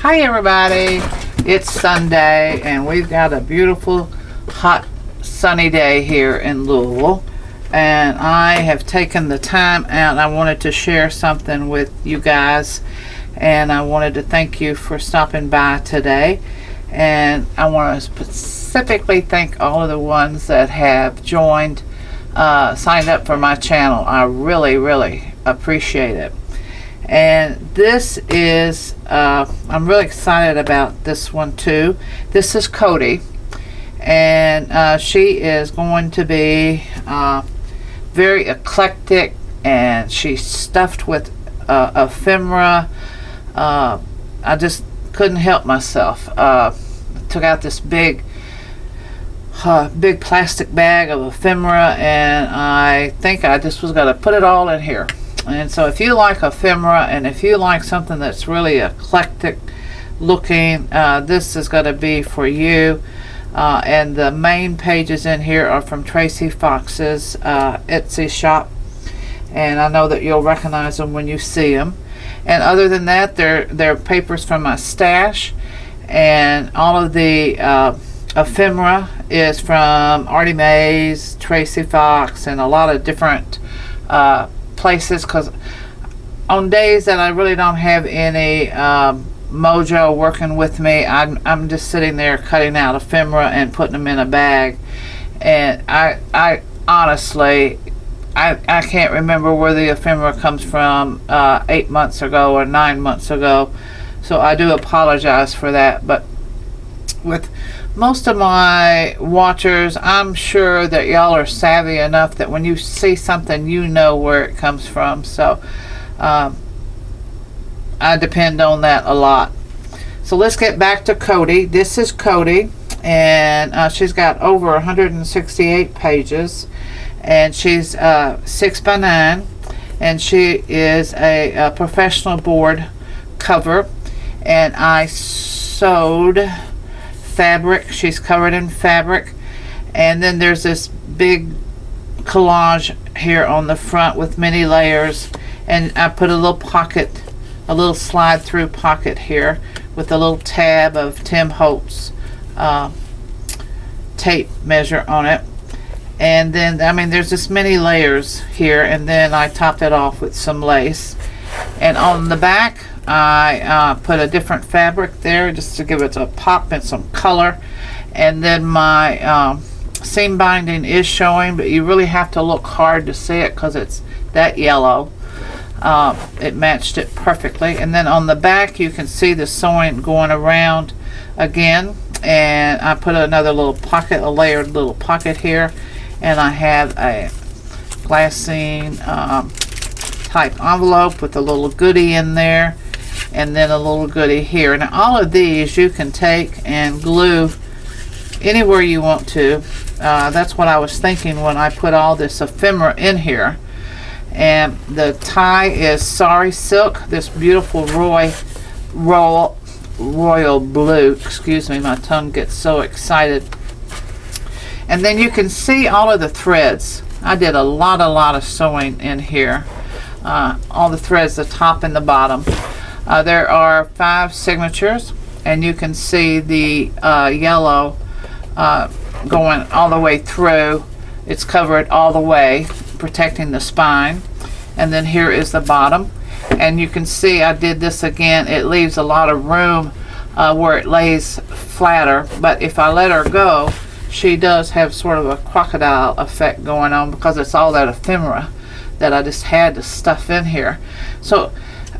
Hi everybody, it's Sunday and we've got a beautiful hot sunny day here in Louisville, and I have taken the time out. I wanted to share something with you guys, and I wanted to thank you for stopping by today. And I want to specifically thank all of the ones that have joined, signed up for my channel. I really appreciate it. And this is I'm really excited about this one too. This is CODYE, and she is going to be very eclectic, and she's stuffed with ephemera. I just couldn't help myself. Took out this big plastic bag of ephemera, and I think I just was going to put it all in here. And so if you like ephemera, and if you like something that's really eclectic looking, this is going to be for you. And the main pages in here are from Traci Fox's Etsy shop, and I know that you'll recognize them when you see them. And other than that, they're papers from my stash, and all of the ephemera is from Handmade, Traci Fox, and a lot of different places, because on days that I really don't have any mojo working with me, I'm just sitting there cutting out ephemera and putting them in a bag. And I honestly I can't remember where the ephemera comes from 8 months ago or 9 months ago, so I do apologize for that. But with most of my watchers, I'm sure that y'all are savvy enough that when you see something, you know where it comes from. So I depend on that a lot. So let's get back to CODYE. This is CODYE, and she's got over 168 pages, and she's 6 by 9, and she is a professional board cover. And I sewed fabric. She's covered in fabric, and then there's this big collage here on the front with many layers, and I put a little pocket, a little slide through pocket here with a little tab of Tim Holtz tape measure on it. And then I mean there's this many layers here, and then I topped it off with some lace. And on the back I put a different fabric there just to give it a pop and some color. And then my seam binding is showing, but you really have to look hard to see it because it's that yellow. It matched it perfectly. And then on the back you can see the sewing going around again, and I put another little pocket, a layered little pocket here, and I have a glassine type envelope with a little goodie in there, and then a little goodie here. And all of these you can take and glue anywhere you want to. That's what I was thinking when I put all this ephemera in here. And the tie is sari silk, this beautiful royal blue. Excuse me, my tongue gets so excited. And then you can see all of the threads. I did a lot of sewing in here. All the threads, the top and the bottom. There are 5 signatures, and you can see the yellow going all the way through. It's covered all the way, protecting the spine. And then here is the bottom, and you can see I did this again. It leaves a lot of room where it lays flatter, but if I let her go, she does have sort of a crocodile effect going on because it's all that ephemera that I just had to stuff in here. So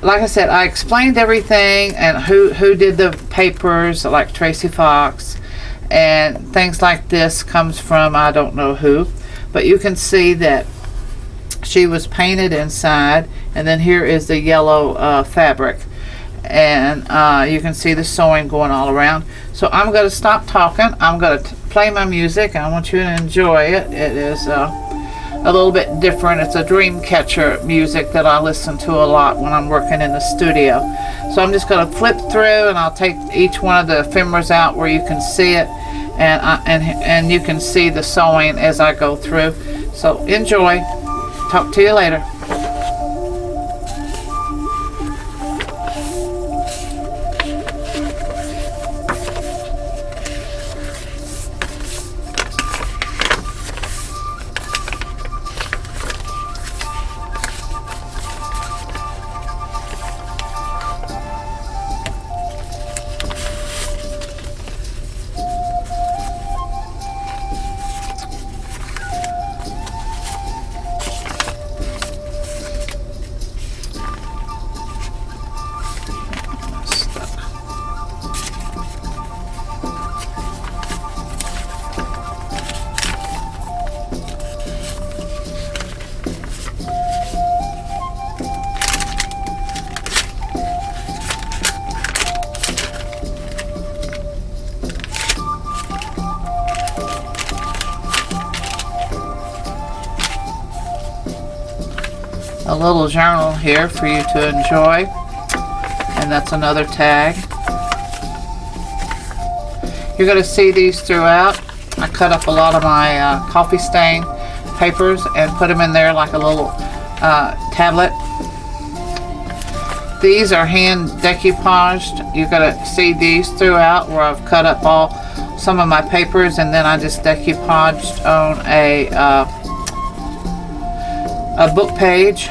like I said, I explained everything and who did the papers, like Traci Fox, and things like this comes from I don't know who, but you can see that she was painted inside, and then here is the yellow fabric, and you can see the sewing going all around. So I'm going to stop talking. I'm going to play my music. I want you to enjoy it. It is a little bit different. It's a dream catcher music that I listen to a lot when I'm working in the studio. So I'm just going to flip through, and I'll take each one of the ephemeras out where you can see it, and you can see the sewing as I go through. So enjoy. Talk to you later. a little journal here for you to enjoy. And that's another tag. You're going to see these throughout. I cut up a lot of my coffee stain papers and put them in there like a little tablet. These are hand decoupaged. You're going to see these throughout where I've cut up some of my papers, and then I just decoupaged on a book page.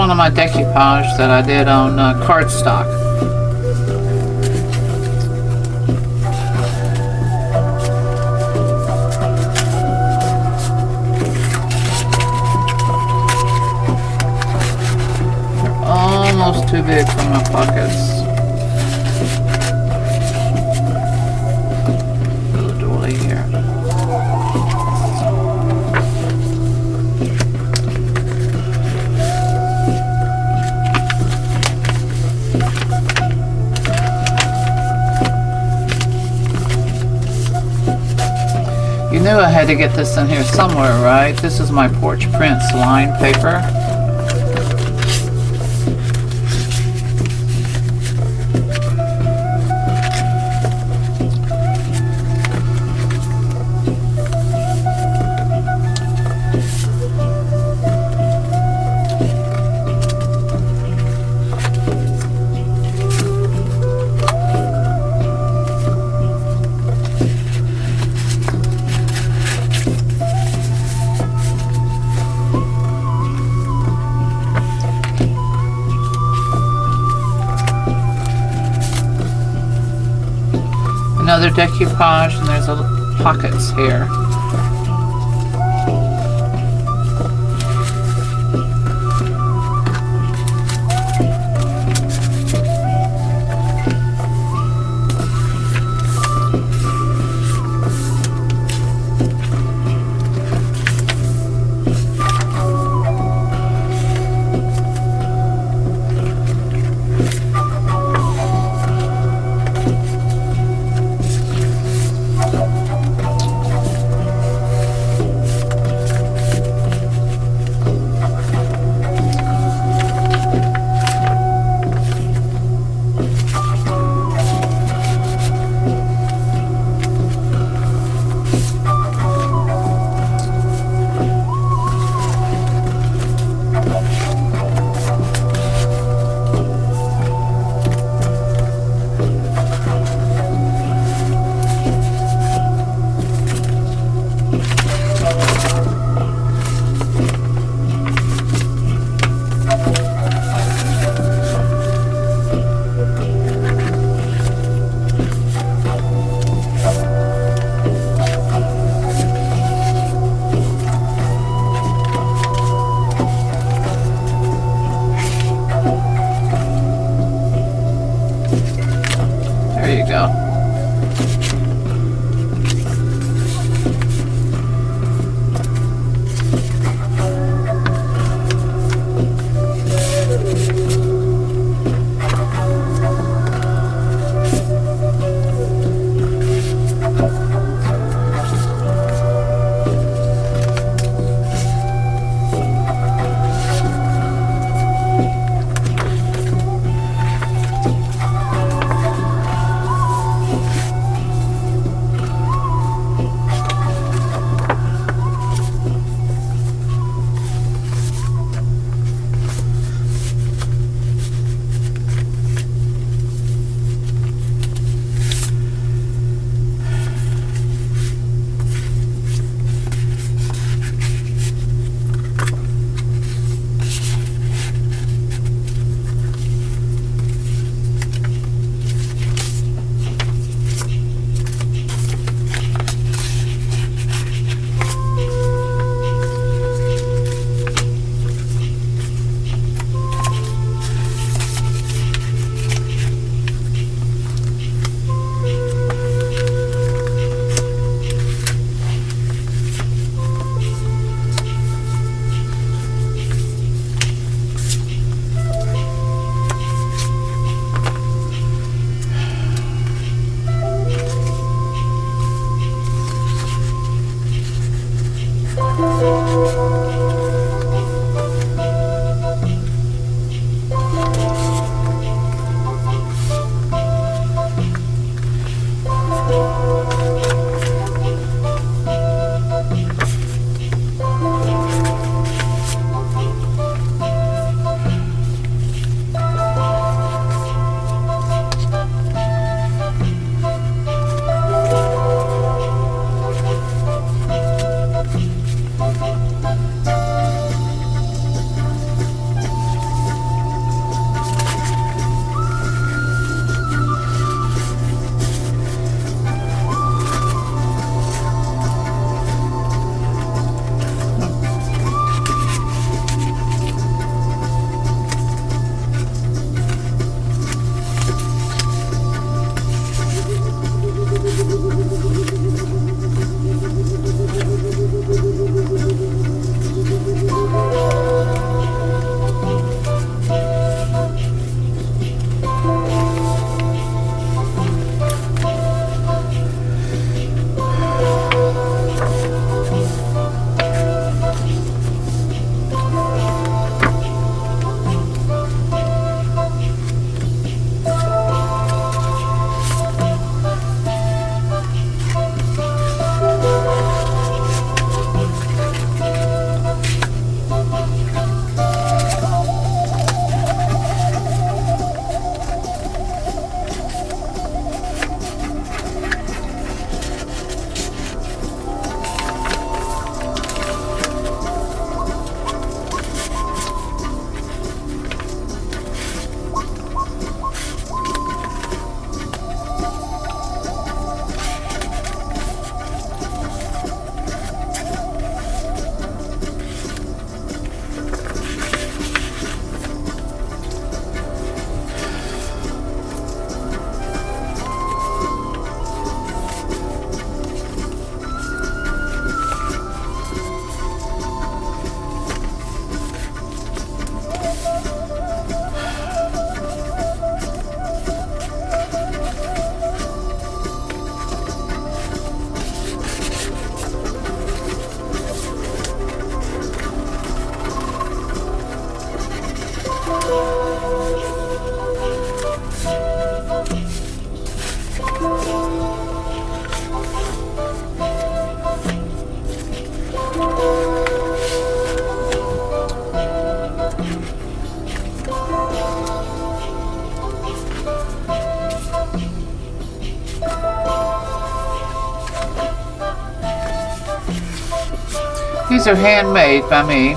one of my decoupage that I did on cardstock. Almost too big for my pockets. Little doily here. You knew I had to get this in here somewhere, right? This is my Porch Prints line paper. Another decoupage, and there's pockets here. These are handmade by me.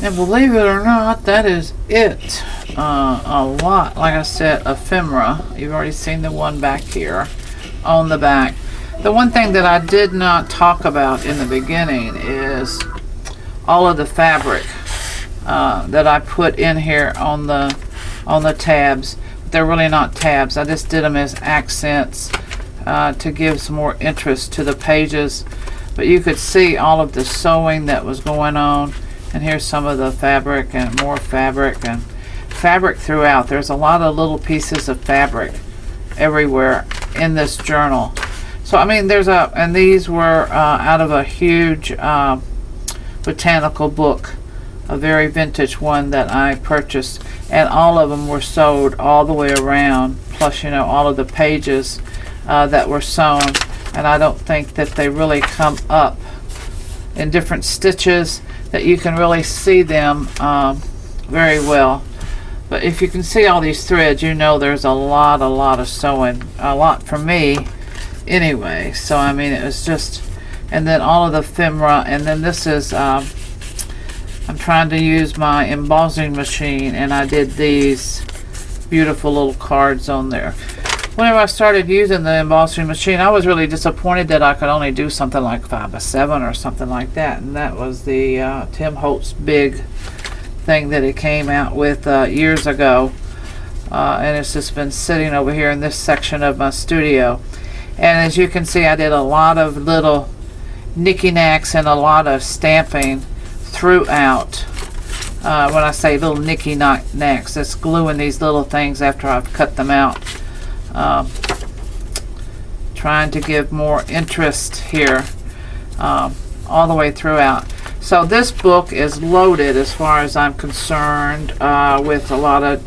And believe it or not, that is it. A lot, like I said, ephemera. You've already seen the one back here on the back. The one thing that I did not talk about in the beginning is all of the fabric that I put in here on the tabs. They're really not tabs. I just did them as accents to give some more interest to the pages. But you could see all of the sewing that was going on. And here's some of the fabric and more fabric and fabric throughout. There's a lot of little pieces of fabric everywhere in this journal. So I mean, and these were out of a huge botanical book, a very vintage one that I purchased, and all of them were sewed all the way around, plus all of the pages that were sewn. And I don't think that they really come up in different stitches that you can really see them very well. But if you can see all these threads, there's a lot of sewing, a lot for me anyway. So I mean, it was just, and then all of the ephemera, and then this is I'm trying to use my embossing machine, and I did these beautiful little cards on there. Whenever I started using the embossing machine, I was really disappointed that I could only do something like 5x7 or something like that, and that was the Tim Holtz big thing that it came out with years ago, and it's just been sitting over here in this section of my studio. And as you can see, I did a lot of little knicky-knacks and a lot of stamping throughout. When I say little knicky-knacks, it's gluing these little things after I've cut them out. Trying to give more interest here all the way throughout. So this book is loaded, as far as I'm concerned, with a lot of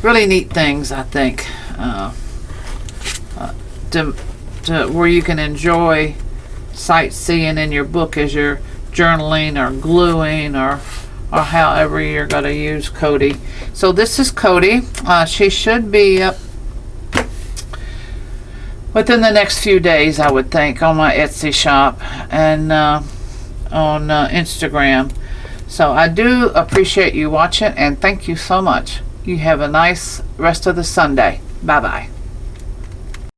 really neat things, I think, to where you can enjoy sightseeing in your book as you're journaling or gluing or however you're going to use CODYE. So this is CODYE. She should be up within the next few days, I would think, on my Etsy shop and on Instagram. So I do appreciate you watching, and thank you so much. You have a nice rest of the Sunday. Bye-bye.